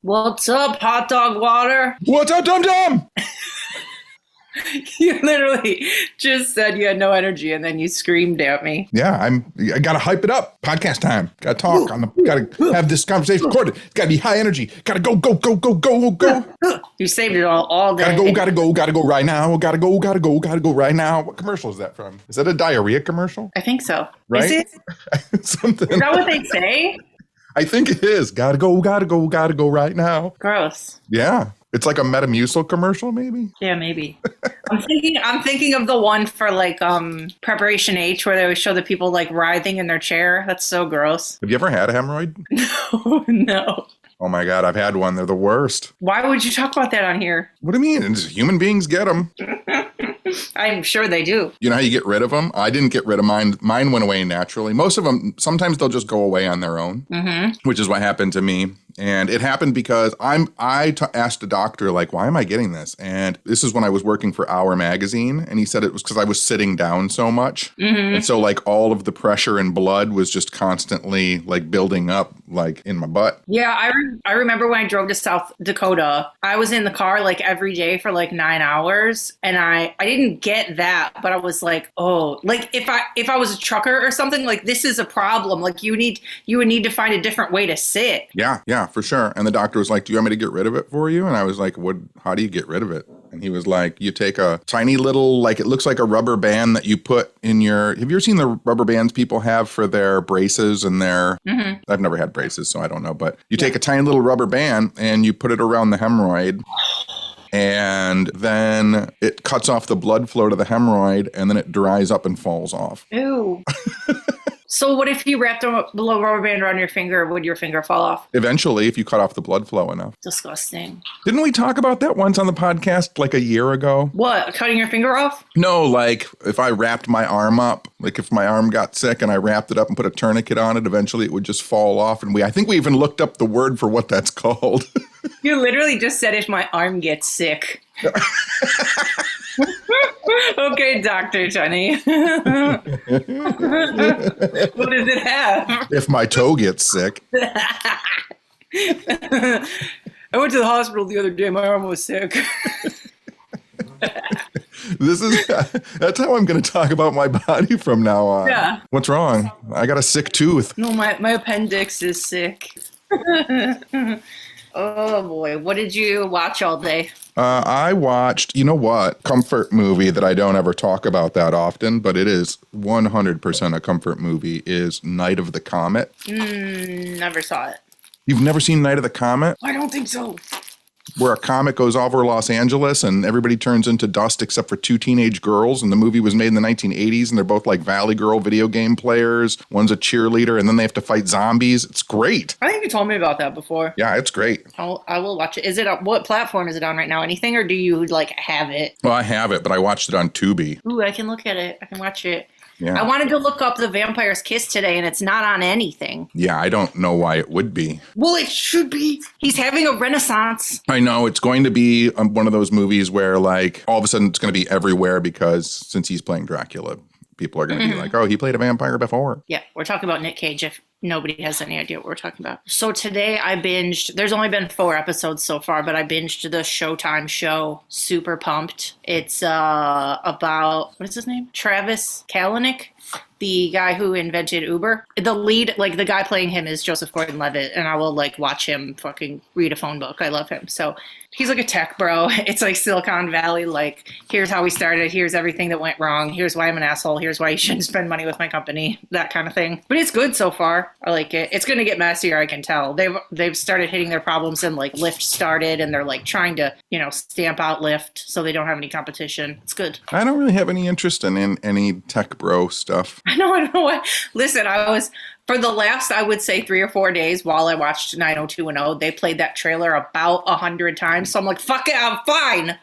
What's up, hot dog water? What's up, Dum Dum? You literally just said you had no energy and then you screamed at me. Yeah, I gotta hype it up. Podcast time. Gotta talk gotta have this conversation recorded. It's gotta be high energy. Gotta go. You saved it all day. Gotta go right now. Gotta go right now. What commercial is that from? Is that a diarrhea commercial? I think so. Right? Is it? Something. Is that what they say? I think it is. Gotta go right now. Gross. Yeah. It's like a Metamucil commercial, maybe? Yeah, maybe. I'm thinking of the one for like Preparation H where they always show the people like writhing in their chair. That's so gross. Have you ever had a hemorrhoid? No. Oh my God, I've had one. They're the worst. Why would you talk about that on here? What do you mean? It's human beings get them. I'm sure they do. You know how you get rid of them? I didn't get rid of mine. Mine went away naturally. Most of them, sometimes they'll just go away on their own, which is what happened to me. And it happened because I asked the doctor, like, why am I getting this? And this is when I was working for Hour magazine. And he said it was because I was sitting down so much. And so like all of the pressure and blood was just constantly like building up like in my butt. Yeah, I remember when I drove to South Dakota, I was in the car like every day for like 9 hours. And I didn't get that, but I was like, oh, like if I was a trucker or something, like this is a problem. Like you would need to find a different way to sit. Yeah, for sure. And the doctor was like, do you want me to get rid of it for you? And I was like, how do you get rid of it? And he was like, you take a tiny little, like it looks like a rubber band that you put in have you ever seen the rubber bands people have for their braces and their, I've never had braces, so I don't know, but you take a tiny little rubber band and you put it around the hemorrhoid. And then it cuts off the blood flow to the hemorrhoid and then it dries up and falls off. Ew. So what if you wrapped a little rubber band around your finger? Would your finger fall off? Eventually, if you cut off the blood flow enough. Disgusting. Didn't we talk about that once on the podcast like a year ago? What? Cutting your finger off? No, like if I wrapped my arm up, like if my arm got sick and I wrapped it up and put a tourniquet on it, eventually it would just fall off. And I think we even looked up the word for what that's called. You literally just said if my arm gets sick. Okay, Dr. Tenney. What does it have? If my toe gets sick. I went to the hospital the other day. My arm was sick. That's how I'm going to talk about my body from now on. Yeah. What's wrong? I got a sick tooth. No, my appendix is sick. Oh boy, what did you watch all day? I watched, you know what, comfort movie that I don't ever talk about that often, but it is 100% a comfort movie is Night of the Comet. Never saw it. You've never seen Night of the Comet? I don't think so. Where a comet goes over Los Angeles and everybody turns into dust except for two teenage girls. And the movie was made in the 1980s and they're both like Valley Girl video game players. One's a cheerleader and then they have to fight zombies. It's great. I think you told me about that before. Yeah, it's great. I will watch it. Is it what platform is it on right now? Anything, or do you like have it? Well, I have it, but I watched it on Tubi. Ooh, I can look at it. I can watch it. Yeah. I wanted to look up The Vampire's Kiss today, and it's not on anything. Yeah, I don't know why it would be. Well, it should be. He's having a renaissance. I know. It's going to be one of those movies where, like, all of a sudden it's going to be everywhere because since he's playing Dracula, people are going to be like, oh, he played a vampire before. Yeah, we're talking about Nick Cage if nobody has any idea what we're talking about. So today I binged, there's only been 4 episodes so far, but I binged the Showtime show, Super Pumped. It's about, what is his name? Travis Kalanick, the guy who invented Uber. The lead, like the guy playing him is Joseph Gordon-Levitt, and I will like watch him fucking read a phone book. I love him. So he's like a tech bro. It's like Silicon Valley, like here's how we started, here's everything that went wrong, here's why I'm an asshole, here's why you shouldn't spend money with my company, that kind of thing. But it's good so far. I like it. It's going to get messier, I can tell. They've started hitting their problems and like Lyft started and they're like trying to, stamp out Lyft so they don't have any competition. It's good. I don't really have any interest in any tech bro stuff. I don't know what. Listen, I was for the last, I would say 3 or 4 days while I watched 90210, they played that trailer about 100 times. So I'm like, fuck it, I'm fine.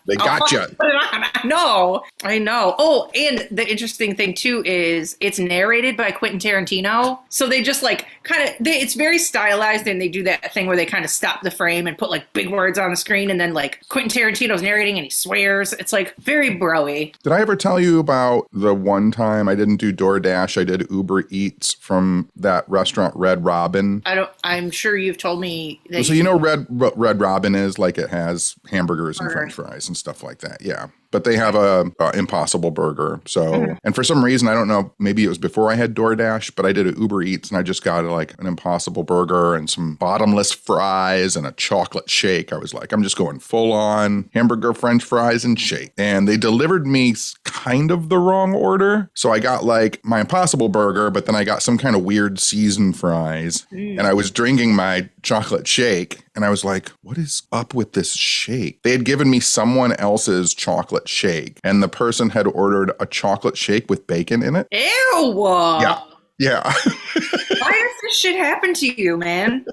They got you. I know. Oh, and the interesting thing too is it's narrated by Quentin Tarantino. So they just like it's very stylized, and they do that thing where they kind of stop the frame and put like big words on the screen, and then like Quentin Tarantino's narrating and he swears. It's like very bro-y. Did I ever tell you about the one time I didn't do DoorDash, I did Uber Eats from that restaurant Red Robin. I'm sure you've told me that. So you know Red Robin is like it has hamburgers and French fries and stuff like that. Yeah. But they have a Impossible Burger. So, and for some reason, I don't know, maybe it was before I had DoorDash, but I did an Uber Eats and I just got like an Impossible Burger and some bottomless fries and a chocolate shake. I was like, I'm just going full on hamburger, French fries, and shake. And they delivered me kind of the wrong order. So I got like my Impossible Burger, but then I got some kind of weird seasoned fries. And I was drinking my chocolate shake. And I was like, what is up with this shake? They had given me someone else's chocolate shake, and the person had ordered a chocolate shake with bacon in it. Ew. Yeah. Why does this shit happen to you, man?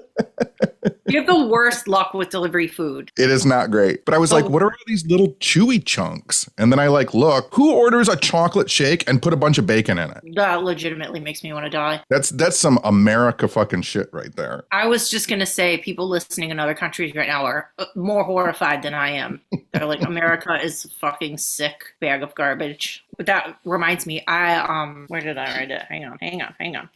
You have the worst luck with delivery food. It is not great. But I was like, what are all these little chewy chunks? And then I like, look, who orders a chocolate shake and put a bunch of bacon in it? That legitimately makes me want to die. That's some America fucking shit right there. I was just going to say people listening in other countries right now are more horrified than I am. They're like, America is a fucking sick bag of garbage. But that reminds me, where did I write it? Hang on.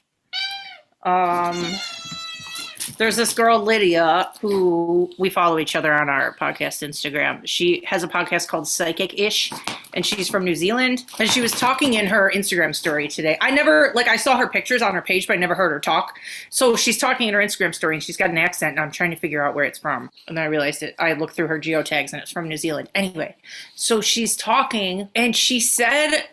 There's this girl, Lydia, who we follow each other on our podcast Instagram. She has a podcast called Psychic-ish, and she's from New Zealand. And she was talking in her Instagram story today. I saw her pictures on her page, but I never heard her talk. So she's talking in her Instagram story, and she's got an accent, and I'm trying to figure out where it's from. And then I realized I looked through her geotags, and it's from New Zealand. Anyway, so she's talking, and she said...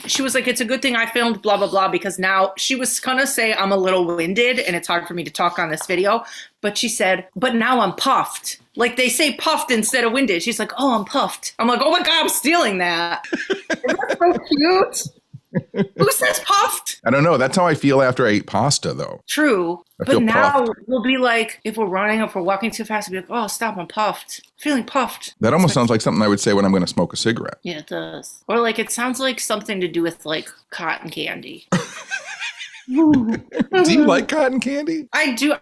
She was like, it's a good thing I filmed blah, blah, blah, because now she was going to say I'm a little winded and it's hard for me to talk on this video. But she said, but now I'm puffed. Like they say puffed instead of winded. She's like, oh, I'm puffed. I'm like, oh my God, I'm stealing that. Isn't that so cute? Who says puffed? I don't know. That's how I feel after I eat pasta, though. True. I but feel now puffed. we'll be like, if we're running, if we're walking too fast, we'll be like, oh, stop, I'm puffed. Feeling puffed. That almost sounds like something I would say when I'm going to smoke a cigarette. Yeah, it does. Or like, it sounds like something to do with like cotton candy. Do you like cotton candy? I do.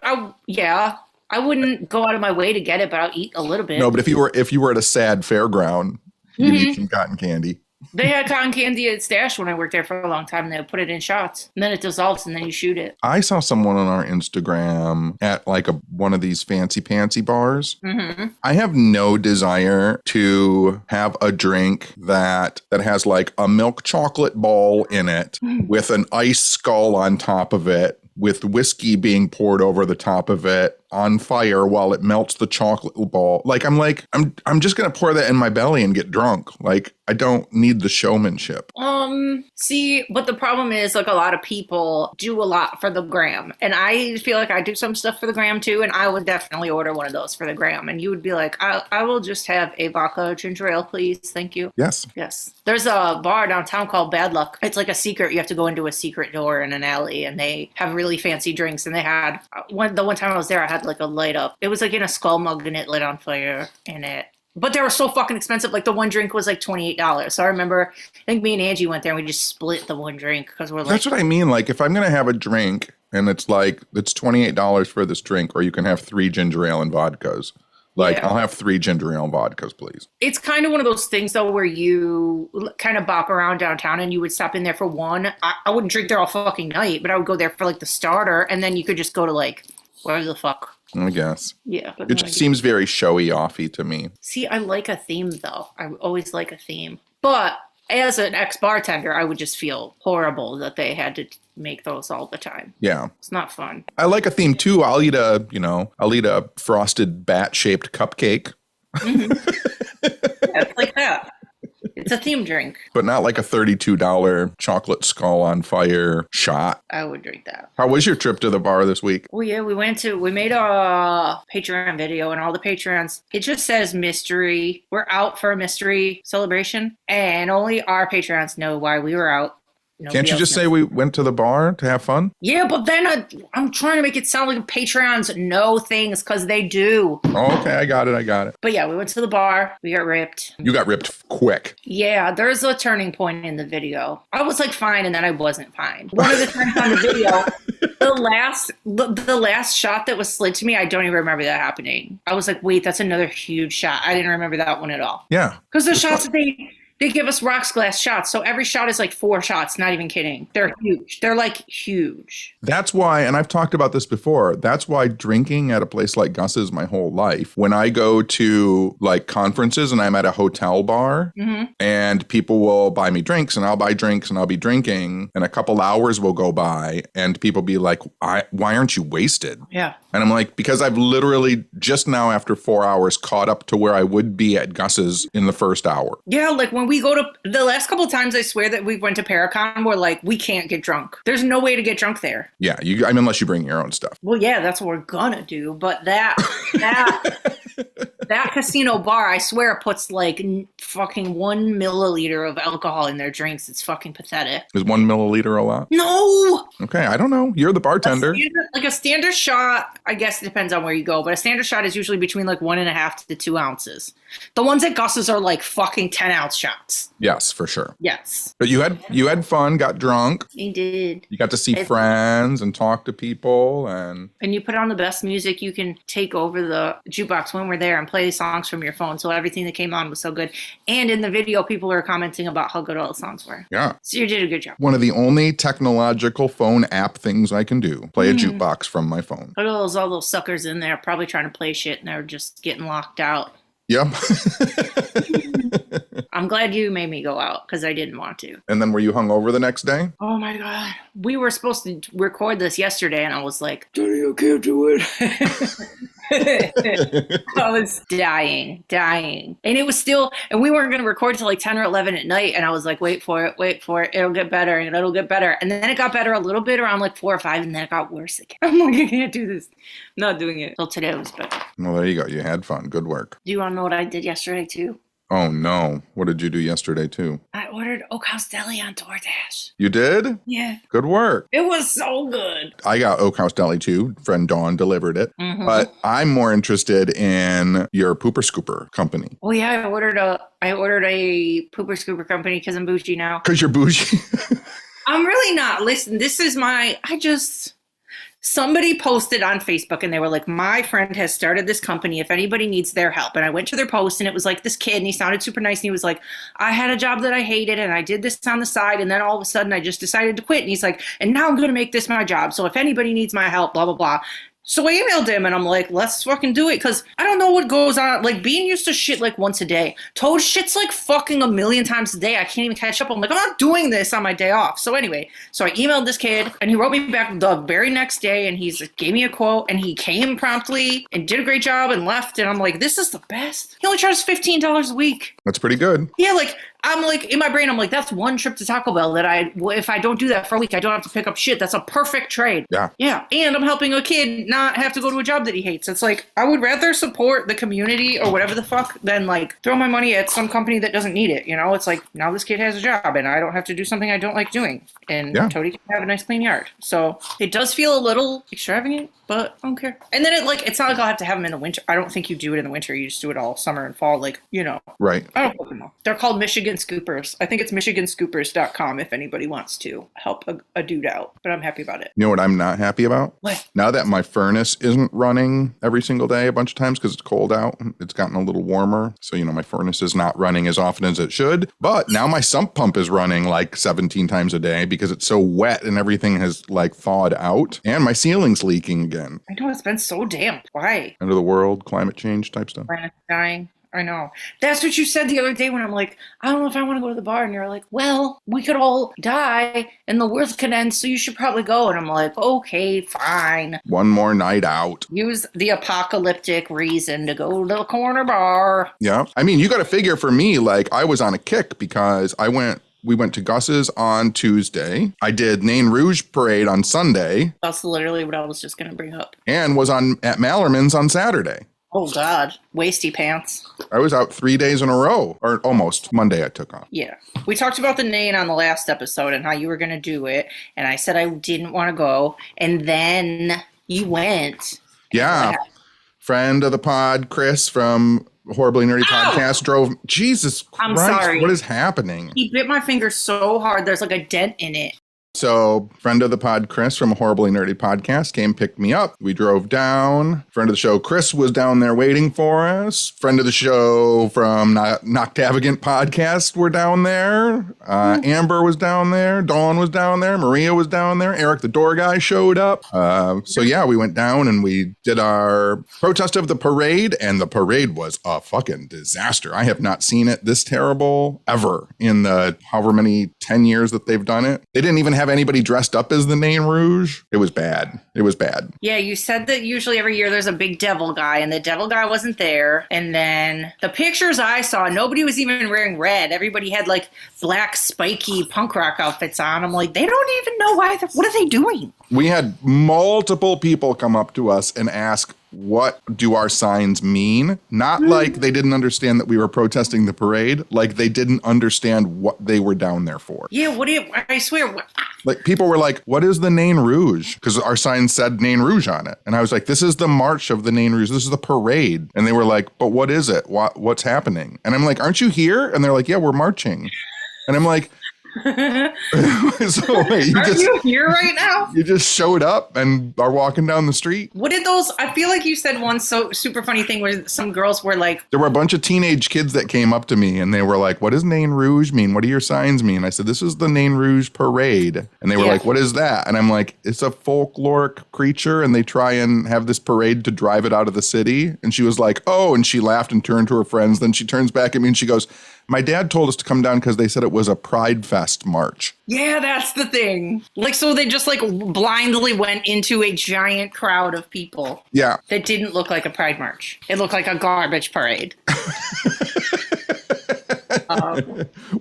Yeah. I wouldn't go out of my way to get it, but I'll eat a little bit. No, but if you were at a sad fairground, you'd eat some cotton candy. They had cotton candy at Stash when I worked there for a long time. And they would put it in shots, and then it dissolves, and then you shoot it. I saw someone on our Instagram at like one of these fancy pantsy bars. Mm-hmm. I have no desire to have a drink that has like a milk chocolate ball in it with an ice skull on top of it, with whiskey being poured over the top of it on fire while it melts the chocolate ball. I'm just going to pour that in my belly and get drunk. Like, I don't need the showmanship. See, but the problem is like a lot of people do a lot for the gram, and I feel like I do some stuff for the gram too. And I would definitely order one of those for the gram. And you would be like, I will just have a vodka ginger ale, please. Thank you. Yes. There's a bar downtown called Bad Luck. It's like a secret. You have to go into a secret door in an alley, and they have really fancy drinks. And they had the one time I was there, I had like a light up. It was like in a skull mug, and it lit on fire in it. But they were so fucking expensive. Like the one drink was like $28. So I remember, I think me and Angie went there and we just split the one drink because we're like. That's what I mean. Like if I'm going to have a drink and it's like, it's $28 for this drink, or you can have 3 ginger ale and vodkas. Like, yeah. I'll have 3 ginger ale and vodkas, please. It's kind of one of those things, though, where you kind of bop around downtown and you would stop in there for one. I wouldn't drink there all fucking night, but I would go there for like the starter. And then you could just go to like, where the fuck. I guess. Yeah. It just seems very showy-offy to me. See, I like a theme, though. I always like a theme. But as an ex-bartender, I would just feel horrible that they had to make those all the time. Yeah. It's not fun. I like a theme, too. I'll eat a frosted bat-shaped cupcake. Mm-hmm. Yeah, it's like that. It's a theme drink. But not like a $32 chocolate skull on fire shot. I would drink that. How was your trip to the bar this week? Oh, yeah, we made a Patreon video, and all the Patreons, it just says mystery. We're out for a mystery celebration, and only our Patreons know why we were out. Can't you just say we went to the bar to have fun? Yeah, but then I'm trying to make it sound like Patreons know things because they do. Oh, okay, I got it. But yeah, we went to the bar. We got ripped. You got ripped quick. Yeah, there's a turning point in the video. I was like fine, and then I wasn't fine. One of the times on the video, the last shot that was slid to me, I don't even remember that happening. I was like, wait, that's another huge shot. I didn't remember that one at all. Yeah. Because the shots that They give us rocks glass shots. So every shot is like 4 shots. Not even kidding. They're huge. They're like huge. That's why, and I've talked about this before, that's why drinking at a place like Gus's my whole life, when I go to like conferences and I'm at a hotel bar and people will buy me drinks and I'll buy drinks and I'll be drinking and a couple hours will go by and people be like, why aren't you wasted? Yeah. And I'm like, because I've literally just now after 4 hours caught up to where I would be at Gus's in the first hour. Yeah, like when we go to the last couple of times, I swear that we went to Paracon, we're like, we can't get drunk. There's no way to get drunk there. Yeah, I mean, unless you bring your own stuff. Well, yeah, that's what we're gonna do. But that casino bar, I swear, puts like fucking 1 milliliter of alcohol in their drinks. It's fucking pathetic. Is 1 milliliter a lot? No. Okay, I don't know. You're the bartender. A standard shot, I guess it depends on where you go, but a standard shot is usually between like 1.5 to 2 ounces. The ones at Gus's are like fucking 10-ounce shots. Yes, for sure. Yes. But you had fun, got drunk. We did. You got to see friends and talk to people and you put on the best music. You can take over the jukebox when we're there and play songs from your phone. So everything that came on was so good. And in the video, people are commenting about how good all the songs were. Yeah. So you did a good job. One of the only technological phone app things I can do, play a jukebox from my phone. Look at all those suckers in there probably trying to play shit and they're just getting locked out. Yep. I'm glad you made me go out because I didn't want to. And then were you hungover the next day? Oh my God. We were supposed to record this yesterday and I was like, Tenney, I can't do it. I was dying. And it was still, and we weren't going to record till like 10 or 11 at night. And I was like, wait for it. It'll get better and it'll get better. And then it got better a little bit around like 4 or 5 and then it got worse again. I'm like, I can't do this. I'm not doing it. Till today was better. Well, there you go. You had fun. Good work. Do you want to know what I did yesterday too? Oh no. What did you do yesterday too? I ordered Oak House Deli on DoorDash. You did? Yeah. Good work. It was so good. I got Oak House Deli too. Friend Dawn delivered it. But I'm more interested in your Pooper Scooper company. Oh yeah, I ordered a Pooper Scooper company because I'm bougie now. Because you're bougie? I'm really not. Listen, this is somebody posted on Facebook and they were like, my friend has started this company if anybody needs their help. And I went to their post and it was like this kid and he sounded super nice. And he was like, I had a job that I hated and I did this on the side. And then all of a sudden I just decided to quit. And he's like, and now I'm going to make this my job. So if anybody needs my help, blah, blah, blah. So I emailed him and I'm like, let's fucking do it. Because I don't know what goes on. Like being used to shit like once a day. Toad shit's like fucking a million times a day. I can't even catch up. I'm like, I'm not doing this on my day off. So anyway, so I emailed this kid and he wrote me back the very next day and he gave me a quote and he came promptly and did a great job and left. And I'm like, this is the best. He only charges $15 a week. That's pretty good. Yeah, like I'm like, in my brain, I'm like, that's one trip to Taco Bell that if I don't do that for a week, I don't have to pick up shit. That's a perfect trade. Yeah. Yeah. And I'm helping a kid not have to go to a job that he hates. It's like, I would rather support the community or whatever the fuck than like throw my money at some company that doesn't need it. You know, it's like, now this kid has a job and I don't have to do something I don't like doing. And Toady can have a nice clean yard. So it does feel a little extravagant, but I don't care. And then it's not like I'll have to have them in the winter. I don't think you do it in the winter. You just do it all summer and fall. Like, you know. Right. I don't fucking know. They're called Michigan Scoopers. I think it's michiganscoopers.com if anybody wants to help a dude out. But I'm happy about it. You know what I'm not happy about? What? Now that my furnace isn't running every single day a bunch of times because it's cold out, it's gotten a little warmer. So, you know, my furnace is not running as often as it should. But now my sump pump is running like 17 times a day because it's so wet and everything has like thawed out. And my ceiling's leaking again. I know, it's been so damp. Why? End of the world, climate change type stuff. Planet's dying. I know. That's what you said the other day when I'm like, I don't know if I want to go to the bar. And you're like, well, we could all die and the world could end, so you should probably go. And I'm like, okay, fine. One more night out. Use the apocalyptic reason to go to the corner bar. Yeah. I mean, you got to figure for me, like I was on a kick because we went to Gus's on Tuesday. I did Nain Rouge Parade on Sunday. That's literally what I was just going to bring up. And was at Mallerman's on Saturday. Oh, God. Wasty pants. I was out 3 days in a row, or almost. Monday I took off. Yeah. We talked about the Nain on the last episode and how you were going to do it. And I said I didn't want to go. And then you went. Yeah. Friend of the pod, Chris from Horribly Nerdy Podcast drove. Jesus Christ. I'm sorry. What is happening? He bit my finger so hard. There's like a dent in it. So friend of the pod, Chris from a Horribly Nerdy podcast came, picked me up. We drove down. Friend of the show, Chris, was down there waiting for us. Friend of the show from Noctavagant podcast were down there. Amber was down there. Dawn was down there. Maria was down there. Eric, the door guy, showed up. So yeah, we went down and we did our protest of the parade, and the parade was a fucking disaster. I have not seen it this terrible ever in the however many 10 years that they've done it. They didn't even have anybody dressed up as the Nain Rouge. It was bad. It was bad. Yeah, you said that usually every year there's a big devil guy, and the devil guy wasn't there. And then the pictures I saw, nobody was even wearing red. Everybody had like black spiky punk rock outfits on. I'm like, they don't even know why. What are they doing? We had multiple people come up to us and ask, what do our signs mean? Not like they didn't understand that we were protesting the parade, like they didn't understand what they were down there for. Yeah, I swear. Like people were like, what is the Nain Rouge? Because our sign said Nain Rouge on it. And I was like, this is the march of the Nain Rouge. This is the parade. And they were like, but what is it? What's happening? And I'm like, aren't you here? And they're like, yeah, we're marching. And I'm like, so wait, you here right now? You just showed up and are walking down the street? What did those, I feel like you said one so super funny thing where some girls were like, there were a bunch of teenage kids that came up to me and they were like, what does Nain Rouge mean? What do your signs mean? I said, this is the Nain Rouge parade. And they were like, what is that? And I'm like, it's a folkloric creature and they try and have this parade to drive it out of the city. And she was like, oh, and she laughed and turned to her friends. Then she turns back at me and she goes, my dad told us to come down because they said it was a Pride Fest march. Yeah, that's the thing. Like, so they just like blindly went into a giant crowd of people. Yeah. That didn't look like a Pride march. It looked like a garbage parade.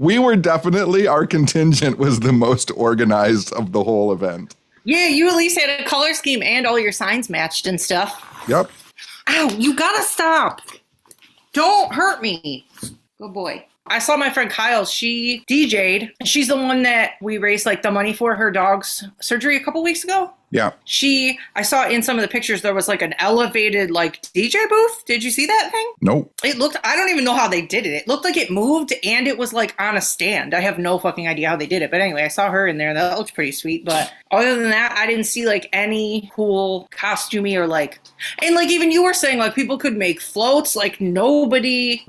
We were definitely, our contingent was the most organized of the whole event. Yeah, you at least had a color scheme and all your signs matched and stuff. Yep. Ow, you gotta stop. Don't hurt me. Good boy. I saw my friend Kyle, she DJ'd. She's the one that we raised like the money for her dog's surgery a couple weeks ago. Yeah. I saw in some of the pictures, there was like an elevated like DJ booth. Did you see that thing? Nope. It looked, I don't even know how they did it. It looked like it moved and it was like on a stand. I have no fucking idea how they did it. But anyway, I saw her in there. That looked pretty sweet. But other than that, I didn't see like any cool costumey or like, and like even you were saying like people could make floats. Like nobody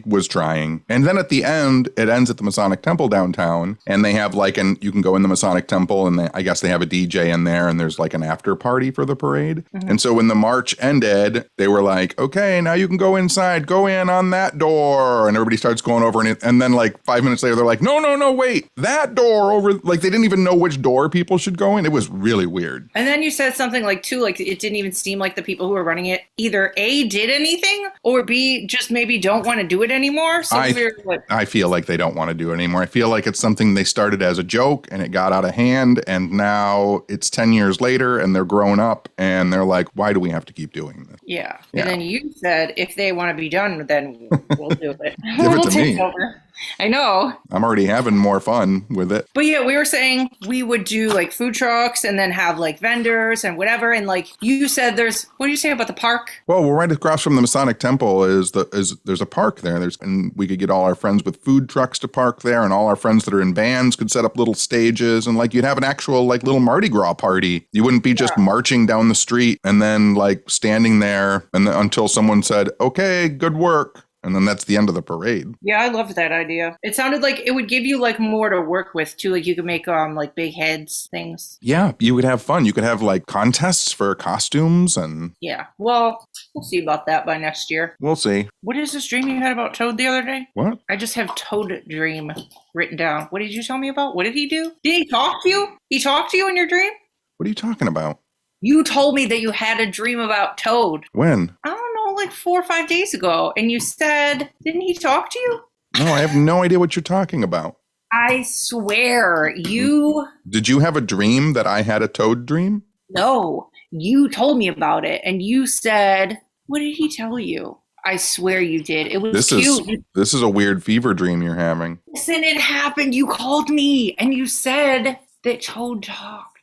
was trying. And then at the end, it ends at the Masonic Temple downtown. And they have like you can go in the Masonic Temple and I guess they have a DJ in there and there's like an after party for the parade. Mm-hmm. And so when the march ended, they were like, okay, now you can go inside, go in on that door. And everybody starts going over and then like 5 minutes later, they're like, no, wait, that door over. Like they didn't even know which door people should go in. It was really weird. And then you said something like too, like it didn't even seem like the people who were running it either A, did anything or B, just maybe don't want to do it anymore. So I feel like they don't want to do it anymore. I feel like it's something they started as a joke and it got out of hand. And now it's 10 years later and they're grown up and they're like, why do we have to keep doing this? Yeah. And then you said, if they want to be done, then we'll do it. Give it to me. Over. I know. I'm already having more fun with it. But yeah, we were saying we would do like food trucks and then have like vendors and whatever. And like you said, what did you say about the park? Well, we're right across from the Masonic Temple there's a park there. And we could get all our friends with food trucks to park there, and all our friends that are in bands could set up little stages, and like you'd have an actual like little Mardi Gras party. You wouldn't be just marching down the street and then like standing there and until someone said, okay, good work. And then that's the end of the parade. Yeah, I loved that idea. It sounded like it would give you like more to work with too. Like you could make like big heads things. Yeah, you would have fun. You could have like contests for costumes and. Yeah, well, we'll see about that by next year. We'll see. What is this dream you had about Toad the other day? What? I just have Toad dream written down. What did you tell me about? What did he do? Did he talk to you? He talked to you in your dream? What are you talking about? You told me that you had a dream about Toad. When? I don't know, like 4 or 5 days ago. And you said, didn't he talk to you? No, I have no idea what you're talking about. I swear, you... Did you have a dream that I had a Toad dream? No, you told me about it. And you said, what did he tell you? I swear you did. It was cute. This is a weird fever dream you're having. Listen, it happened. You called me and you said that Toad talked.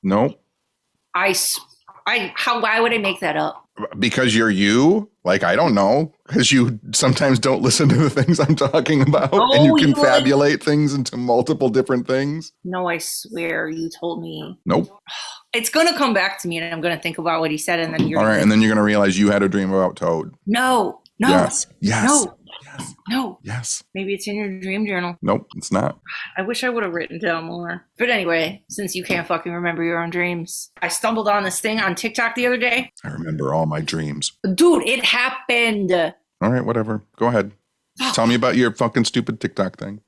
Nope. Why would I make that up? Because you're you? Like, I don't know. Because you sometimes don't listen to the things I'm talking about. And you confabulate things into multiple different things. No, I swear you told me. Nope. It's going to come back to me and I'm going to think about what he said. And then you're all right. And then you're going to realize you had a dream about Toad. No. Yes. No. Yes. No. Yes. Maybe it's in your dream journal. Nope, it's not. I wish I would have written down more. But anyway, since you can't fucking remember your own dreams, I stumbled on this thing on TikTok the other day. I remember all my dreams. Dude, it happened. All right, whatever. Go ahead. Tell me about your fucking stupid TikTok thing.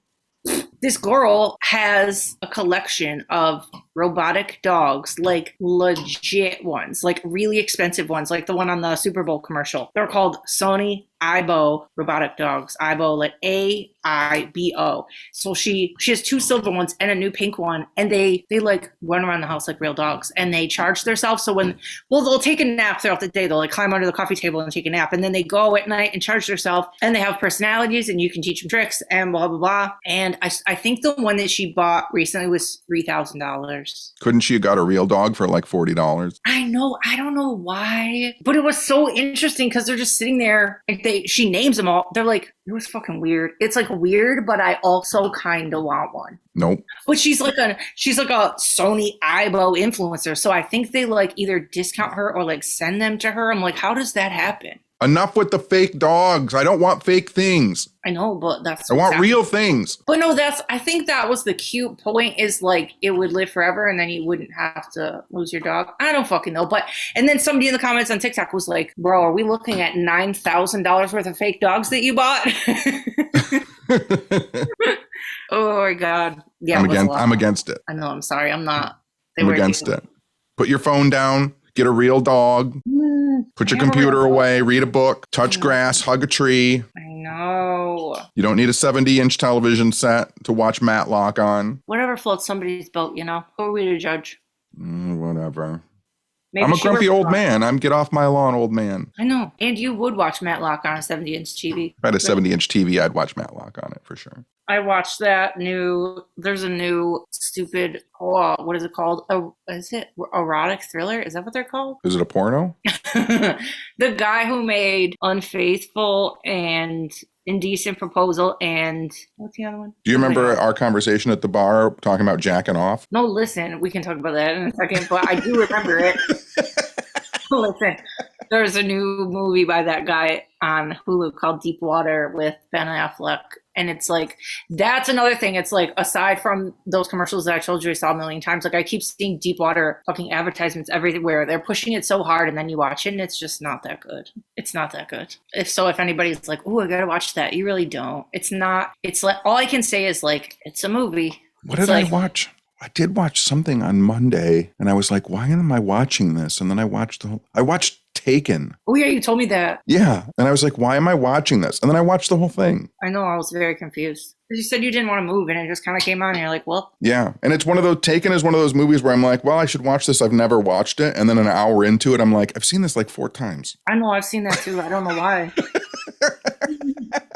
This girl has a collection of robotic dogs, like legit ones, like really expensive ones, like the one on the Super Bowl commercial. They're called Sony Aibo robotic dogs. Aibo, like AIBO. So she has 2 silver ones and a new pink one, and they like run around the house like real dogs, and they charge themselves. So they'll take a nap throughout the day. They'll like climb under the coffee table and take a nap, and then they go at night and charge themselves, and they have personalities, and you can teach them tricks and blah blah blah. And I think the one that she bought recently was $3,000. Couldn't she have got a real dog for like $40? I know. I don't know why, but it was so interesting because they're just sitting there. Like she names them all. They're like, it was fucking weird. It's like weird, but I also kind of want one. Nope. But she's like a Sony Aibo influencer. So I think they like either discount her or like send them to her. I'm like, how does that happen? Enough with the fake dogs. I don't want fake things. I know, but that's I want real things. But no, I think that was the cute point, is like it would live forever and then you wouldn't have to lose your dog. I don't fucking know. And then somebody in the comments on TikTok was like, bro, are we looking at $9,000 worth of fake dogs that you bought? Oh my God. Yeah, I'm against it. I know, I'm sorry. I'm not. I'm against it. Put your phone down, get a real dog. Put your computer away, read a book, touch grass, hug a tree. I know. You don't need a 70-inch television set to watch Matlock on. Whatever floats somebody's boat, you know? Who are we to judge? Whatever. Maybe I'm a grumpy old man. I'm get off my lawn, old man. I know. And you would watch Matlock on a 70-inch TV. If I had a 70-inch TV, I'd watch Matlock on it for sure. I watched there's a new stupid, what is it called? Is it erotic thriller? Is that what they're called? Is it a porno? The guy who made Unfaithful and Indecent Proposal and what's the other one? Do you remember our conversation at the bar talking about jacking off? No, listen, we can talk about that in a second, but I do remember it. Listen, there's a new movie by that guy on Hulu called Deep Water with Ben Affleck. And it's like, that's another thing. It's like, aside from those commercials that I told you I saw a million times, like I keep seeing Deep Water fucking advertisements everywhere. They're pushing it so hard and then you watch it and it's just not that good. It's not that good. If anybody's like, oh, I gotta watch that, you really don't. It's not. It's like, all I can say is like, it's a movie. What did I watch? I did watch something on Monday and I was like, why am I watching this? And then I watched Taken. Oh yeah, you told me that. Yeah. And I was like, why am I watching this? And then I watched the whole thing. I know, I was very confused. You said you didn't want to move and it just kind of came on and you're like, well. Yeah. And it's Taken is one of those movies where I'm like, well, I should watch this. I've never watched it. And then an hour into it, I'm like, I've seen this like 4 times. I know, I've seen that too. I don't know why.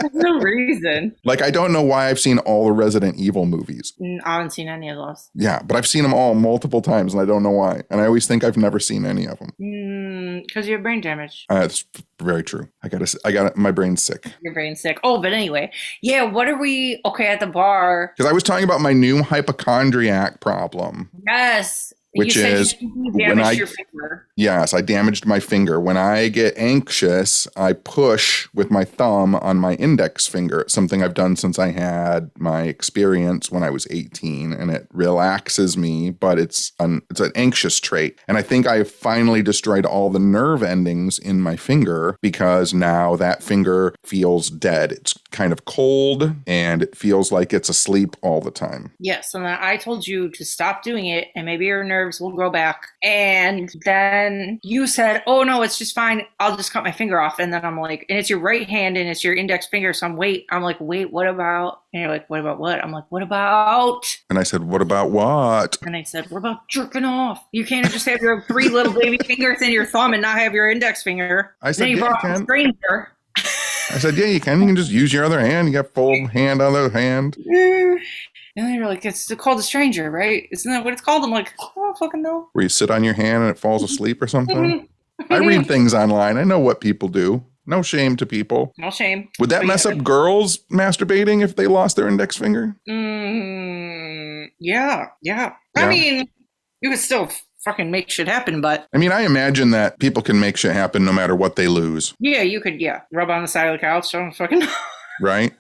There's no reason. Like, I don't know why I've seen all the Resident Evil movies. I haven't seen any of those. Yeah, but I've seen them all multiple times and I don't know why. And I always think I've never seen any of them. Because you have brain damage. It's very true. I got it. My brain's sick. Your brain's sick. Oh, but anyway. Yeah, what are we? Okay, at the bar. Because I was talking about my new hypochondriac problem. Yes. Which is when your finger. Yes, I damaged my finger. When I get anxious, I push with my thumb on my index finger. It's something I've done since I had my experience when I was 18, and it relaxes me, but it's an anxious trait. And I think I have finally destroyed all the nerve endings in my finger because now that finger feels dead. It's kind of cold and it feels like it's asleep all the time. Yes, and I told you to stop doing it and maybe your nerves will grow back. And then you said, oh no, it's just fine. I'll just cut my finger off. And then I'm like, and it's your right hand and it's your index finger. So I'm like, wait, what about? And you're like, what about what? I'm like, what about? And I said, what about what? And I said, what about jerking off? You can't just have your 3 little baby fingers and your thumb and not have your index finger. I said, then you brought a stranger. I said, yeah, you can. You can just use your other hand. You got full hand, other hand. And they were like, it's called a stranger, right? Isn't that what it's called? I'm like, I don't fucking know. Where you sit on your hand and it falls asleep or something? I read things online. I know what people do. No shame to people. No shame. Would that mess up girls masturbating if they lost their index finger? Yeah. I mean, you could still fucking make shit happen, but... I mean, I imagine that people can make shit happen no matter what they lose. Yeah, you could, rub on the side of the couch, don't fucking... Right?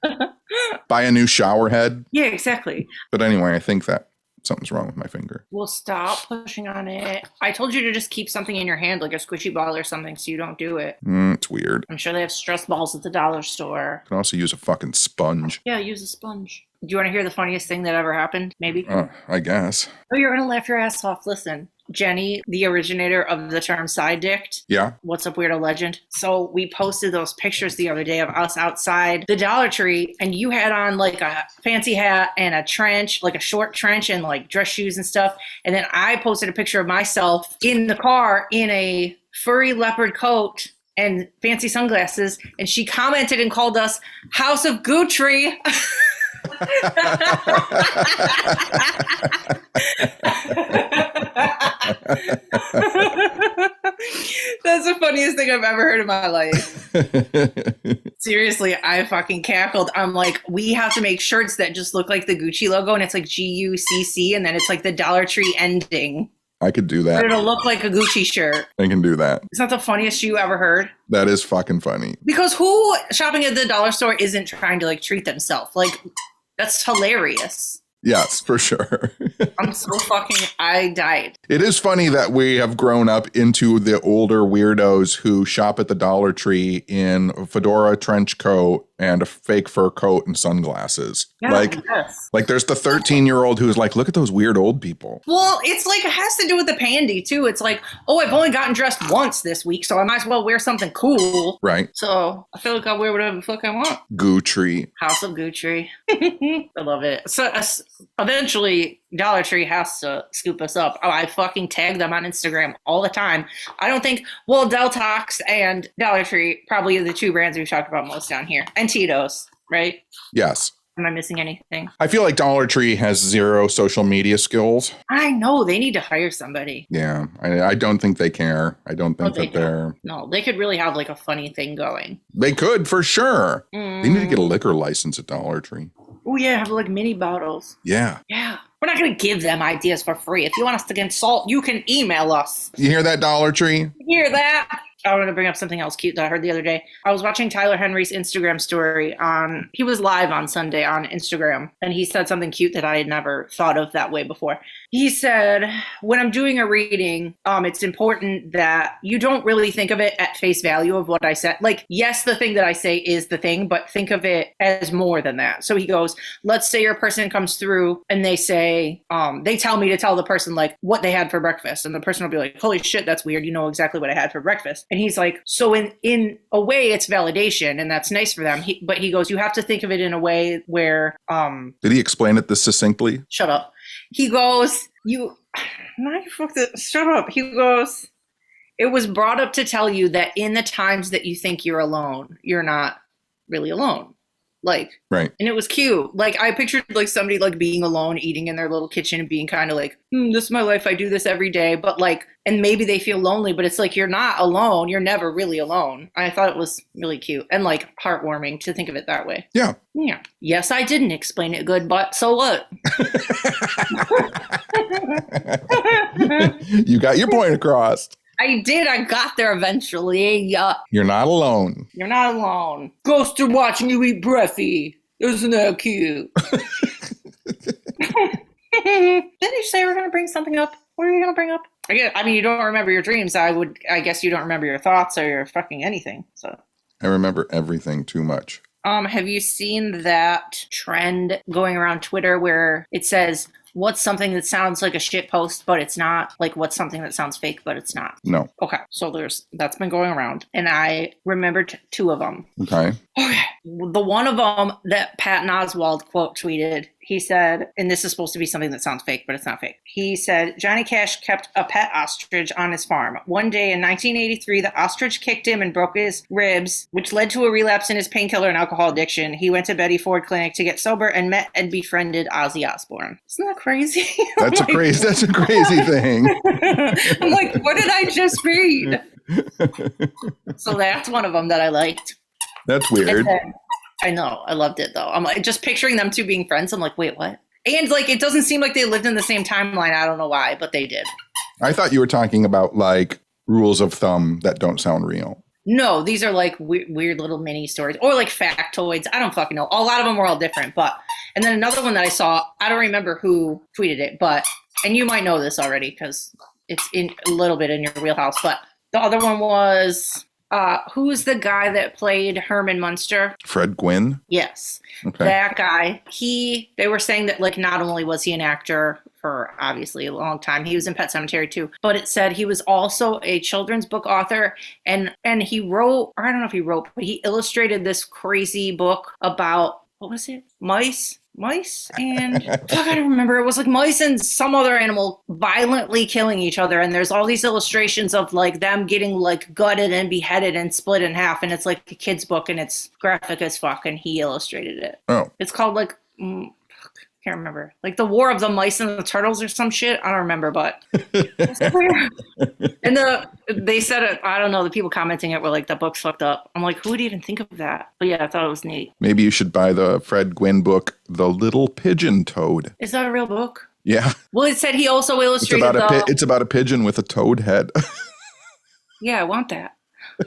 Buy a new shower head. Yeah, exactly. But anyway, I think that something's wrong with my finger. Well, stop pushing on it. I told you to just keep something in your hand, like a squishy ball or something, so you don't do it. It's weird. I'm sure they have stress balls at the dollar store. You can also use a fucking sponge. Yeah, use a sponge. Do you want to hear the funniest thing that ever happened? Maybe? I guess. Oh, you're going to laugh your ass off. Listen. Jenny, the originator of the term side dicked. Yeah. What's up, weirdo legend? So we posted those pictures the other day of us outside the Dollar Tree, and you had on like a fancy hat and a trench, like a short trench and like dress shoes and stuff. And then I posted a picture of myself in the car in a furry leopard coat and fancy sunglasses. And she commented and called us House of Gucci. That's the funniest thing I've ever heard in my life. Seriously, I fucking cackled. I'm like, we have to make shirts that just look like the Gucci logo, and it's like GUCC, and then it's like the Dollar Tree ending. I could do that. But it'll look like a Gucci shirt. I can do that. It's not the funniest you ever heard. That is fucking funny. Because who shopping at the dollar store isn't trying to like treat themselves? Like, that's hilarious. Yes, for sure. I'm so I died. It is funny that we have grown up into the older weirdos who shop at the Dollar Tree in a fedora trench coat and a fake fur coat and sunglasses. Yeah, like there's the 13-year-old who's like, look at those weird old people. Well, it's like, it has to do with the pandy too. It's like, oh, I've only gotten dressed once this week, so I might as well wear something cool. Right. So I feel like I'll wear whatever the fuck I want. Gucci. House of Gucci. I love it. So eventually Dollar Tree has to scoop us up. Oh, I fucking tag them on Instagram all the time. I don't think, well, Deltox and Dollar Tree, probably the two brands we've talked about most down here. And Tito's, right? Yes. Am I missing anything? I feel like Dollar Tree has zero social media skills. I know. They need to hire somebody. Yeah. I don't think they care. I don't think they're... No, they could really have like a funny thing going. They could, for sure. They need to get a liquor license at Dollar Tree. Oh, yeah. Have like mini bottles. Yeah. Yeah. We're not going to give them ideas for free. If you want us to consult, you can email us. You hear that, Dollar Tree? Hear that? I want to bring up something else cute that I heard the other day. I was watching Tyler Henry's Instagram story he was live on Sunday on Instagram, and he said something cute that I had never thought of that way before. He said, when I'm doing a reading, it's important that you don't really think of it at face value of what I said. Like, yes, the thing that I say is the thing, but think of it as more than that. So he goes, let's say your person comes through and they say, they tell me to tell the person like what they had for breakfast. And the person will be like, holy shit, that's weird. You know exactly what I had for breakfast. And he's like, so in a way, it's validation, and that's nice for them. But he goes, you have to think of it in a way where... Did he explain it this succinctly? Shut up. He goes, shut up. He goes, it was brought up to tell you that in the times that you think you're alone, you're not really alone. Like, right. And it was cute. Like, I pictured like somebody like being alone, eating in their little kitchen and being kind of like, this is my life. I do this every day. But like, and maybe they feel lonely, but it's like, you're not alone. You're never really alone. I thought it was really cute and like heartwarming to think of it that way. Yeah. Yeah. Yes, I didn't explain it good, but so what? You got your point across. I did. I got there eventually. Yeah. You're not alone. You're not alone. Ghosts are watching you eat breathy. Isn't that cute? Didn't you say we're going to bring something up? What are you going to bring up? I mean, you don't remember your dreams. I guess you don't remember your thoughts or your fucking anything. So I remember everything too much. Have you seen that trend going around Twitter where it says, what's something that sounds like a shit post, but it's not? Like, what's something that sounds fake, but it's not? No. Okay. So that's been going around. And I remembered two of them. Okay. The one of them that Patton Oswalt quote tweeted, he said, and this is supposed to be something that sounds fake, but it's not fake. He said, Johnny Cash kept a pet ostrich on his farm. One day in 1983, the ostrich kicked him and broke his ribs, which led to a relapse in his painkiller and alcohol addiction. He went to Betty Ford Clinic to get sober and met and befriended Ozzy Osbourne. Isn't that crazy? That's a crazy thing. I'm like, what did I just read? So that's one of them that I liked. That's weird. I know. I loved it, though. I'm like, just picturing them two being friends. I'm like, wait, what? And, like, it doesn't seem like they lived in the same timeline. I don't know why, but they did. I thought you were talking about, like, rules of thumb that don't sound real. No, these are, like, weird little mini stories. Or, like, factoids. I don't fucking know. A lot of them were all different. And then another one that I saw, I don't remember who tweeted it, and you might know this already because it's in a little bit in your wheelhouse, but the other one was... who's the guy that played Herman Munster? Fred Gwynne? Yes. Okay. That guy. They were saying that, like, not only was he an actor for obviously a long time, he was in Pet Sematary too, but it said he was also a children's book author and he wrote, or I don't know if he wrote, but he illustrated this crazy book about, what was it? Mice and fuck, I don't remember. It was like mice and some other animal violently killing each other. And there's all these illustrations of like them getting like gutted and beheaded and split in half. And it's like a kid's book and it's graphic as fuck. And he illustrated it. Oh, It's called like, can't remember, like the War of the Mice and the Turtles or some shit. I don't remember, but it's weird. And they said it. I don't know. The people commenting it were like, the book's fucked up. I'm like, who would even think of that? But yeah, I thought it was neat. maybe you should buy the Fred Gwynne book, The Little Pigeon Toad. Is that a real book? Yeah. Well, it said he also It's illustrated it's about a pigeon with a toad head. Yeah, I want that.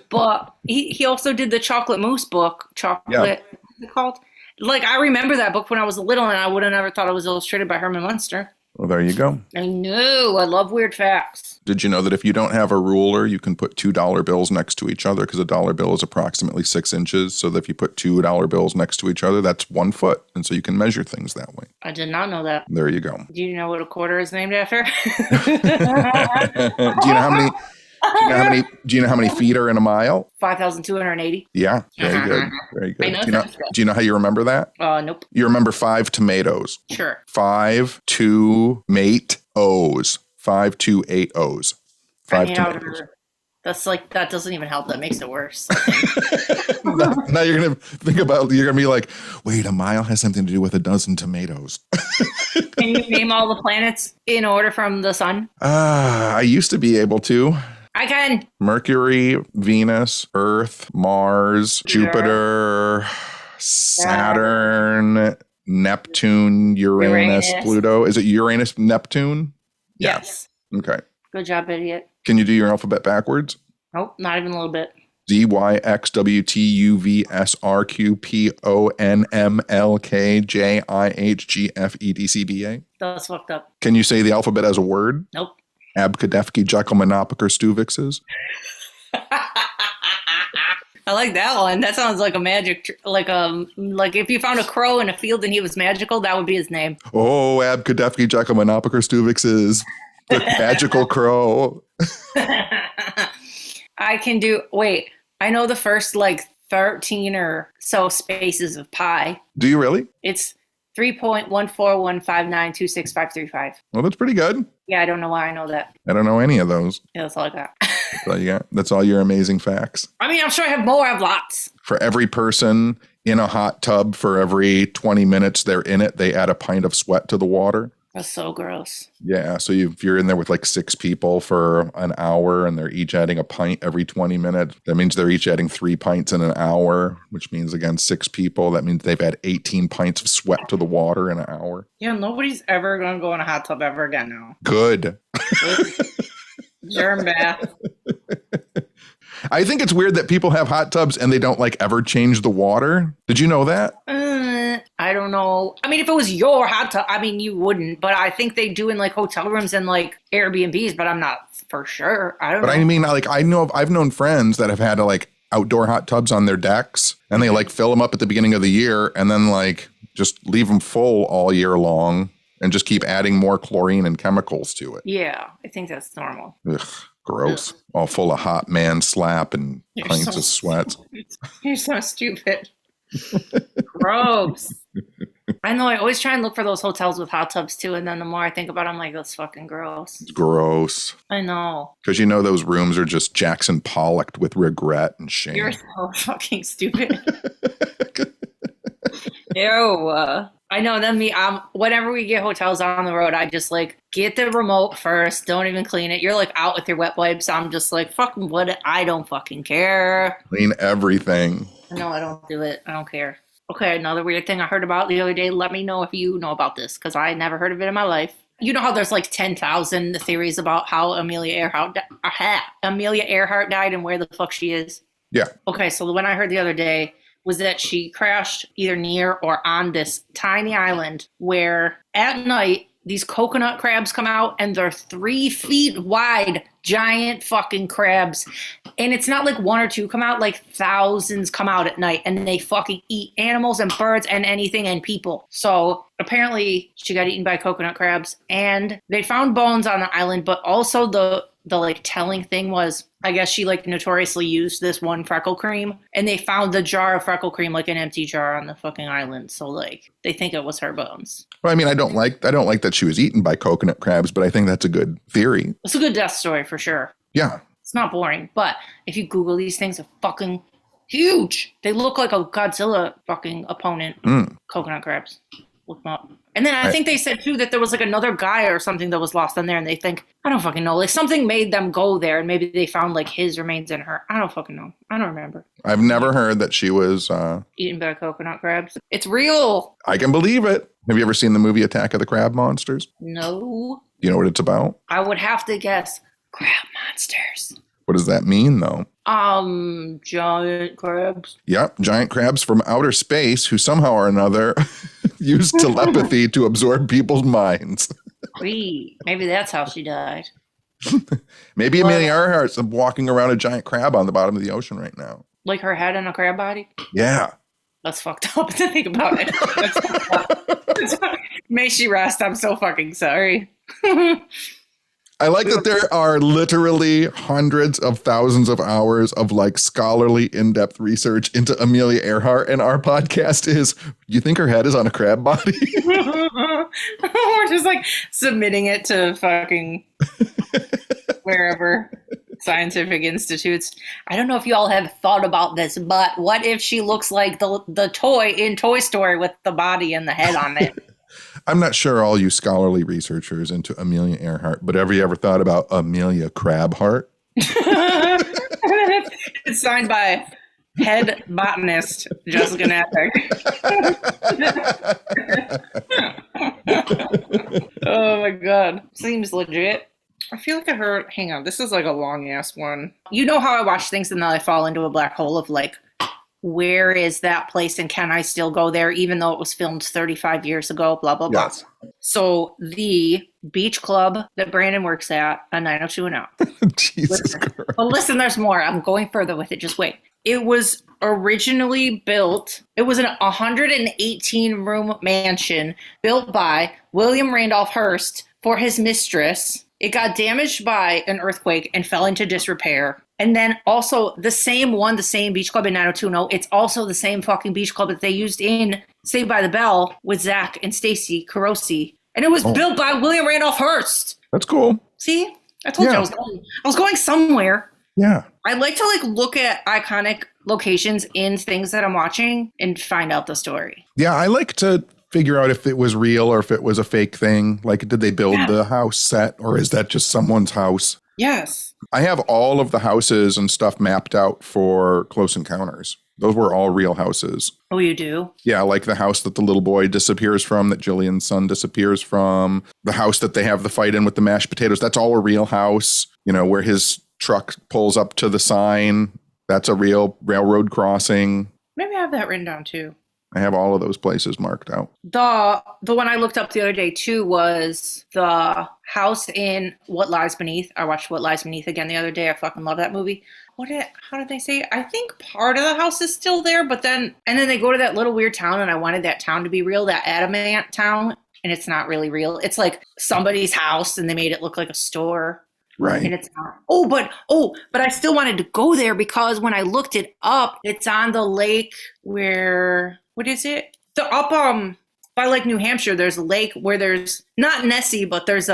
But he also did the Chocolate Mousse book. What is it called? Like, I remember that book when I was little, and I would have never thought it was illustrated by Herman Munster. Well, there you go. I know. I love weird facts. Did you know that if you don't have a ruler, you can put $2 bills next to each other because a dollar bill is approximately 6 inches. So that if you put $2 bills next to each other, that's 1 foot. And so you can measure things that way. I did not know that. There you go. Do you know what a quarter is named after? Do you know how many? Do you know how many feet are in a mile? 5,280. Yeah, very good. Very good. I know Do you know how you remember that? Nope. You remember 5 tomatoes. Sure. 5, 2, mate, O's. 5, 2, 8 O's. 5 tomatoes. That's like, that doesn't even help. That makes it worse. Now you're going to be like, wait, a mile has something to do with a dozen tomatoes. Can you name all the planets in order from the sun? I used to be able to. I can. Mercury, Venus, Earth, Mars, Jupiter, Saturn, Neptune, Uranus, Pluto. Is it Uranus, Neptune? Yes. Yeah. Okay. Good job, idiot. Can you do your alphabet backwards? Nope, not even a little bit. Z, Y, X, W, T, U, V, S, R, Q, P, O, N, M, L, K, J, I, H, G, F, E, D, C, B, A. That's fucked up. Can you say the alphabet as a word? Nope. Abkadefki, Jekyll, Monopoker, Stuvixes. I like that one. That sounds like a magic, like if you found a crow in a field and he was magical, that would be his name. Oh, Abkadefki, Jekyll, Monopoker, Stuvixes. The magical crow. I can do, wait, I know the first like 13 or so spaces of pi. Do you really? It's 3.14159265535. Well, that's pretty good. Yeah, I don't know why I know that. I don't know any of those. Yeah, that's all I got. That's all you got. That's all your amazing facts. I mean, I'm sure I have more. I have lots. For every person in a hot tub, for every 20 minutes they're in it, they add a pint of sweat to the water. That's so gross. Yeah, so if you're in there with like 6 people for an hour and they're each adding a pint every 20 minutes, that means they're each adding 3 pints in an hour, which means, again, 6 people. That means they've had 18 pints of sweat to the water in an hour. Yeah, nobody's ever going to go in a hot tub ever again now. Good. Germ bath. I think it's weird that people have hot tubs and they don't like ever change the water. Did you know that? I don't know. I mean, if it was your hot tub, I mean, you wouldn't. But I think they do in like hotel rooms and like Airbnbs. But I'm not for sure. I don't know. But I mean, like I've known friends that have had like outdoor hot tubs on their decks, and they like fill them up at the beginning of the year, and then like just leave them full all year long, and just keep adding more chlorine and chemicals to it. Yeah, I think that's normal. Ugh, gross. Ugh. All full of hot man slap and pints of sweat. You're so stupid. Gross. I know. I always try and look for those hotels with hot tubs too, and then the more I think about it, I'm like, that's fucking gross. It's gross. I know. Because you know those rooms are just Jackson Pollocked with regret and shame. You're so fucking stupid. Ew. I know. Then whenever we get hotels on the road, I just like get the remote first. Don't even clean it. You're like out with your wet wipes. I'm just like, fucking what? I don't fucking care. Clean everything. No, I don't do it. I don't care. Okay, another weird thing I heard about the other day. Let me know if you know about this, because I never heard of it in my life. You know how there's like 10,000 theories about how Amelia Earhart died and where the fuck she is? Yeah. Okay, so the one I heard the other day was that she crashed either near or on this tiny island where at night these coconut crabs come out and they're 3 feet wide, giant fucking crabs. And it's not like one or two come out, like thousands come out at night and they fucking eat animals and birds and anything and people. So apparently she got eaten by coconut crabs and they found bones on the island, but also the like telling thing was, I guess she like notoriously used this one freckle cream and they found the jar of freckle cream, like an empty jar on the fucking island. So like they think it was her bones. Well, I mean, I don't like that she was eaten by coconut crabs, but I think that's a good theory. It's a good death story for sure. Yeah. It's not boring, but if you Google these things, they're fucking huge. They look like a Godzilla fucking opponent. Coconut crabs. Look them up. And then I think they said too that there was like another guy or something that was lost in there, and they think, I don't fucking know, like something made them go there, and maybe they found like his remains in her. I don't fucking know. I don't remember. I've never heard that she was eaten by coconut crabs. It's real. I can believe it. Have you ever seen the movie Attack of the Crab Monsters? No. Do you know what it's about? I would have to guess crab monsters. What does that mean, though? Giant crabs. Yep, giant crabs from outer space who somehow or another use telepathy to absorb people's minds. Maybe that's how she died. Maybe Amelia Earhart's walking around a giant crab on the bottom of the ocean right now. Like her head in a crab body? Yeah. That's fucked up to think about it. That's fucked up. May she rest. I'm so fucking sorry. I like that there are literally hundreds of thousands of hours of like scholarly in-depth research into Amelia Earhart, and our podcast is, you think her head is on a crab body? We're just like submitting it to fucking wherever, scientific institutes. I don't know if you all have thought about this, but what if she looks like the toy in Toy Story with the body and the head on it? I'm not sure all you scholarly researchers into Amelia Earhart, but have you ever thought about Amelia Crabheart? It's signed by head botanist Jessica Nathick. Oh my god. Seems legit. I feel like I heard, hang on, this is like a long ass one. You know how I watch things and then I fall into a black hole of like, where is that place and can I still go there even though it was filmed 35 years ago, blah, blah, blah. Yes. So the beach club that Brandon works at on 90210. Jesus Christ. Well, listen, there's more. I'm going further with it. Just wait. It was originally built, it was an 118-room mansion built by William Randolph Hearst for his mistress. It got damaged by an earthquake and fell into disrepair. And then also the same beach club in 90210, it's also the same fucking beach club that they used in Saved by the Bell with Zach and Stacy Carosi. And it was built by William Randolph Hearst. That's cool. See? I told you I was going somewhere. Yeah. I like to like look at iconic locations in things that I'm watching and find out the story. Yeah, I like to figure out if it was real or if it was a fake thing. Like, did they build the house set or is that just someone's house? Yes. I have all of the houses and stuff mapped out for Close Encounters. Those were all real houses. Oh, you do? Yeah, like the house that the little boy disappears from, that Jillian's son disappears from, the house that they have the fight in with the mashed potatoes. That's all a real house. You know, where his truck pulls up to the sign. That's a real railroad crossing. Maybe I have that written down too. I have all of those places marked out. The one I looked up the other day too was the house in What Lies Beneath. I watched What Lies Beneath again the other day. I fucking love that movie. How did they say it? I think part of the house is still there, but then they go to that little weird town, and I wanted that town to be real, that Adamant town, and it's not really real. It's like somebody's house, and they made it look like a store. Right. And it's not. But I still wanted to go there because when I looked it up, it's on the lake where, what is it? By Lake New Hampshire, there's a lake where there's not Nessie, but there's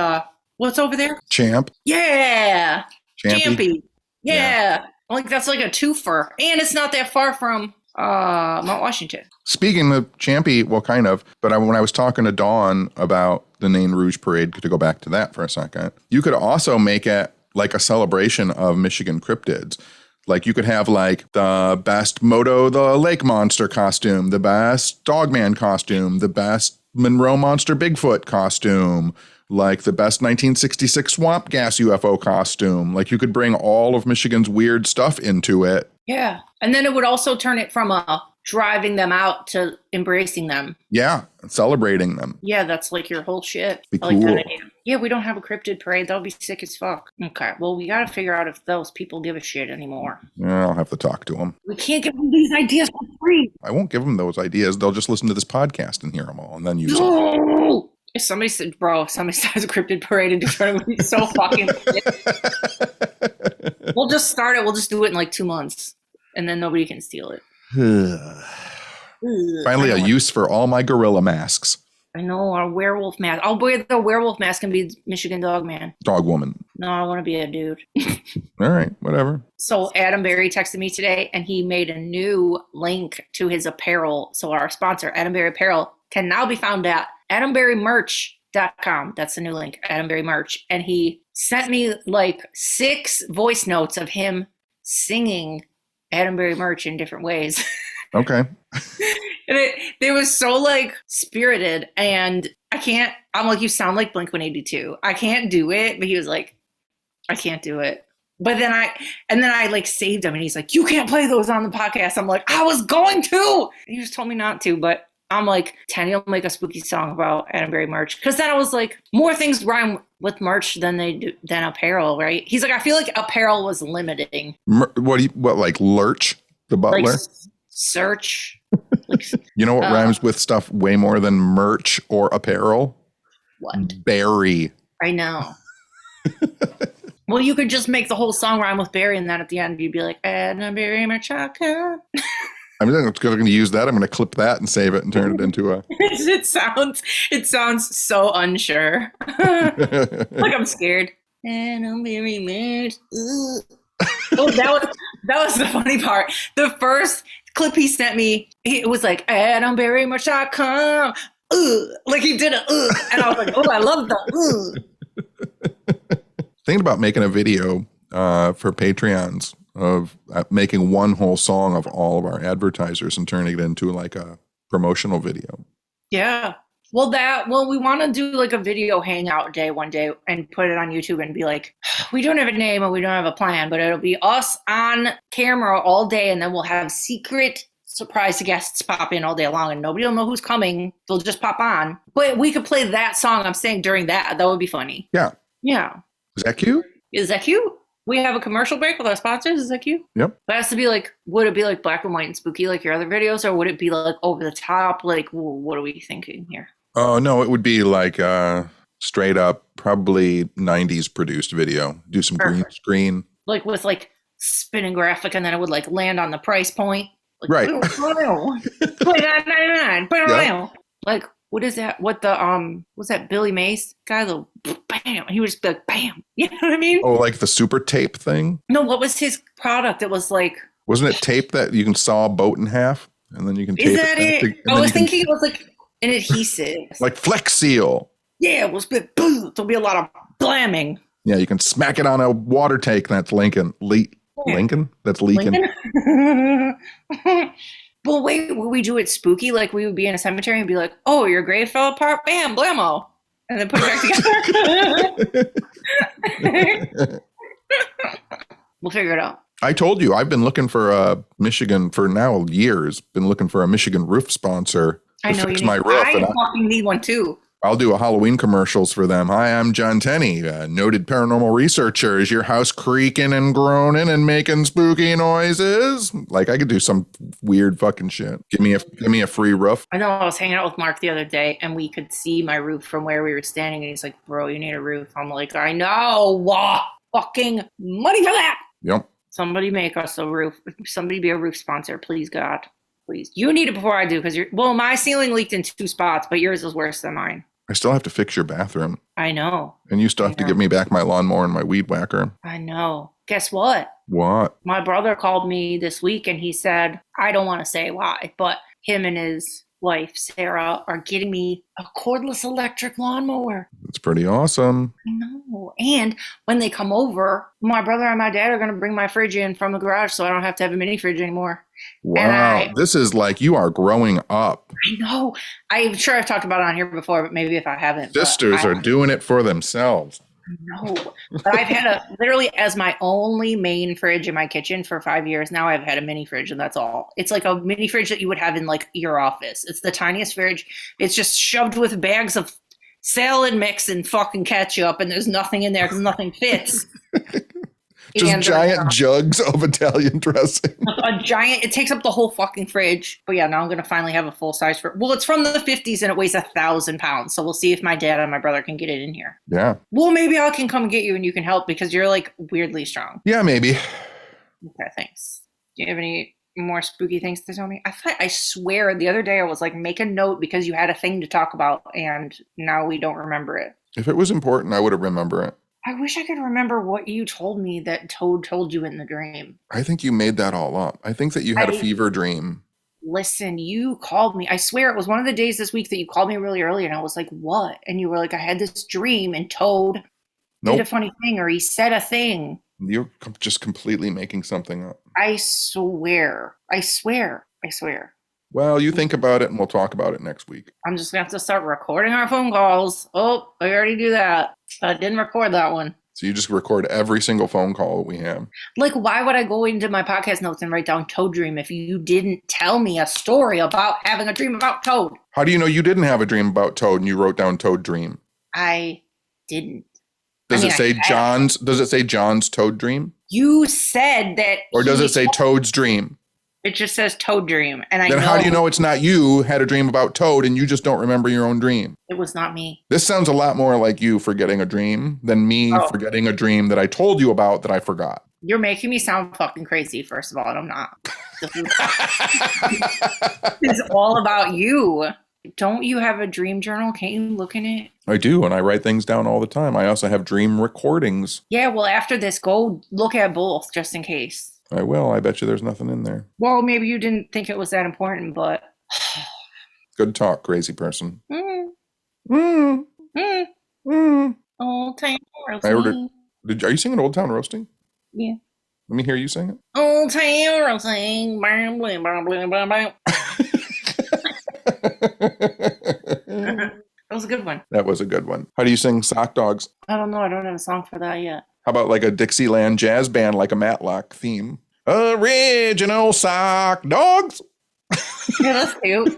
what's over there? Champ. Yeah. Champy. Yeah. Like that's like a twofer. And it's not that far from Mount Washington. Speaking of Champy, well, kind of, but when I was talking to Dawn about the Nain Rouge Parade, to go back to that for a second, you could also make it like a celebration of Michigan cryptids. Like you could have like the best Moto the Lake Monster costume, the best Dogman costume, the best Monroe Monster Bigfoot costume, like the best 1966 Swamp Gas UFO costume. Like you could bring all of Michigan's weird stuff into it. Yeah. And then it would also turn it from driving them out to embracing them. Yeah. Celebrating them. Yeah, that's like your whole shit. Be I like cool. that idea. Yeah, we don't have a cryptid parade. That would be sick as fuck. Okay, well, we got to figure out if those people give a shit anymore. Yeah, I'll have to talk to them. We can't give them these ideas for free. I won't give them those ideas. They'll just listen to this podcast and hear them all and then use them. No! If somebody said, bro, if somebody starts a cryptid parade in Detroit, it would be so fucking shit. We'll just start it. We'll just do it in like 2 months. And then nobody can steal it. Finally, a use for all my gorilla masks. I know, our werewolf mask. I'll wear the werewolf mask and be Michigan Dog Man. Dog woman. No, I want to be a dude. All right, whatever. So Adam Berry texted me today, and he made a new link to his apparel. So our sponsor, Adam Berry Apparel, can now be found at adamberrymerch.com. That's the new link, Adam Berry Merch. And he sent me like 6 voice notes of him singing Adam Berry Merch in different ways. Okay. And it was so like spirited, and I'm like, you sound like Blink-182. I can't do it. But he was like, I can't do it. But then I like saved him, and he's like, you can't play those on the podcast. I'm like, I was going to. He just told me not to, but I'm like, Tenney will make a spooky song about Adam Berry merch. Cause then I was like, more things rhyme with merch than apparel, right? He's like, I feel like apparel was limiting. What like Lurch, the butler? Like search. Like, you know what rhymes with stuff way more than merch or apparel? What? Berry. I know. Well, you could just make the whole song rhyme with Berry, and then at the end you'd be like, Adam Berry merch. I'm going to use that. I'm going to clip that and save it and turn it into a. It sounds so unsure. Like I'm scared. Adam Berry merch. Oh, that was the funny part. The first clip he sent me, it was like AdamBerryMerch.com. Like he did and I was like, oh, I love the Thinking about making a video for Patreons of making one whole song of all of our advertisers and turning it into like a promotional video. Yeah. Well, we want to do like a video hangout day one day and put it on YouTube and be like, we don't have a name and we don't have a plan, but it'll be us on camera all day, and then we'll have secret surprise guests pop in all day long, and nobody will know who's coming. They'll just pop on. But we could play that song I'm saying during that. That would be funny. Yeah. Yeah. Is that cute? Is that cute? We have a commercial break with our sponsors. Is that cute? Yep. But it has to be like, would it be like black and white and spooky like your other videos, or would it be like over the top? Like, what are we thinking here? Oh, no, it would be like straight up, probably 90s produced video. Do some green screen. Like with like spinning graphic, and then it would like land on the price point. Like, right. $29.99. Like, what is that? What was that Billy Mays guy? The bam. He would just be like, bam. You know what I mean? Oh, like the super tape thing? No, what was his product? It was like. Wasn't it tape that you can saw a boat in half and then you can tape it? Is that it? I was thinking it was like an adhesive. Like Flex Seal. Yeah, it was big. There'll be a lot of blamming. Yeah, you can smack it on a water tank that's Lincoln. Lincoln? That's leaking. Well, wait, would we do it spooky? Like we would be in a cemetery and be like, oh, your grave fell apart? Bam, blammo. And then put it back together. We'll figure it out. I told you, I've been looking for a Michigan for now years. Been looking for a Michigan roof sponsor to fix my roof. I fucking need one too. I'll do a Halloween commercials for them. Hi, I'm John Tenney, a noted paranormal researcher. Is your house creaking and groaning and making spooky noises? Like I could do some weird fucking shit. Give me a free roof. I know. I was hanging out with Mark the other day, and we could see my roof from where we were standing. And he's like, "Bro, you need a roof." I'm like, "I know. Fucking money for that." Yep. Somebody make us a roof. Somebody be a roof sponsor, please, God. Please. You need it before I do, because my ceiling leaked in 2 spots, but yours is worse than mine. I still have to fix your bathroom. I know. And you still have to give me back my lawnmower and my weed whacker. I know. Guess what? What? My brother called me this week and he said, I don't want to say why, but him and his wife, Sarah, are getting me a cordless electric lawnmower. It's pretty awesome. I know. And when they come over, my brother and my dad are going to bring my fridge in from the garage so I don't have to have a mini fridge anymore. Wow. This is like you are growing up. I know. I'm sure I've talked about it on here before, but maybe if I haven't. Sisters are doing it for themselves. No, but I've had literally as my only main fridge in my kitchen for 5 years. Now I've had a mini fridge and that's all. It's like a mini fridge that you would have in like your office. It's the tiniest fridge. It's just shoved with bags of salad mix and fucking ketchup and there's nothing in there because nothing fits. Just giant jugs of Italian dressing. It takes up the whole fucking fridge. But yeah, now I'm going to finally have a full size fridge. Well, it's from the 50s and it weighs 1,000 pounds. So we'll see if my dad and my brother can get it in here. Yeah. Well, maybe I can come get you and you can help because you're like weirdly strong. Yeah, maybe. Okay, thanks. Do you have any more spooky things to tell me? I swear the other day I was like, make a note because you had a thing to talk about and now we don't remember it. If it was important, I would have remembered it. I wish I could remember what you told me that Toad told you in the dream. I think you made that all up. I think that you had a fever dream. Listen, you called me. I swear it was one of the days this week that you called me really early and I was like, what? And you were like, I had this dream and Toad did a funny thing or he said a thing. You're just completely making something up. I swear. Well, you think about it and we'll talk about it next week. I'm just going to have to start recording our phone calls. Oh, I already do that. I didn't record that one. So you just record every single phone call that we have. Like, why would I go into my podcast notes and write down Toad Dream if you didn't tell me a story about having a dream about Toad? How do you know you didn't have a dream about Toad and you wrote down Toad Dream? I didn't. Does it say John's Toad Dream? You said that. Or does it say Toad's Dream? It just says Toad Dream. And then how do you know it's not you had a dream about Toad and you just don't remember your own dream? It was not me. This sounds a lot more like you forgetting a dream than me forgetting a dream that I told you about that I forgot. You're making me sound fucking crazy, first of all, and I'm not. It's all about you. Don't you have a dream journal? Can't you look in it? I do, and I write things down all the time. I also have dream recordings. Yeah, well, after this, go look at both just in case. I will. I bet you there's nothing in there. Well, maybe you didn't think it was that important, but... Good talk, crazy person. Old Town Roasting. Are you singing Old Town Roasting? Yeah. Let me hear you sing it. Old Town Roasting. That was a good one. That was a good one. How do you sing Sock Dogs? I don't know. I don't have a song for that yet. How about like a Dixieland jazz band, like a Matlock theme? Original Sock Dogs. Yeah, that's cute.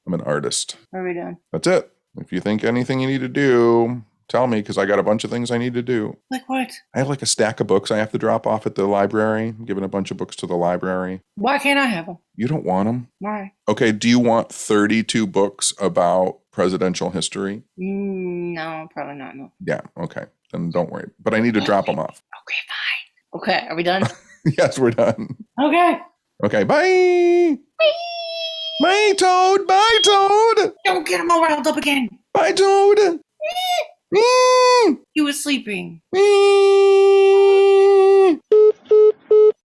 I'm an artist. What are we doing? That's it. If you think anything you need to do, tell me, because I got a bunch of things I need to do. Like what? I have like a stack of books I have to drop off at the library. I'm giving a bunch of books to the library. Why can't I have them? You don't want them? Why? Okay, do you want 32 books about presidential history? No, probably not. No. Yeah, okay. Then don't worry. But I need to drop them off. Okay, fine. Okay, are we done? Yes, we're done. Okay. Okay, bye. Bye. Bye, Toad. Bye, Toad. Don't get him all riled up again. Bye, Toad. He was sleeping.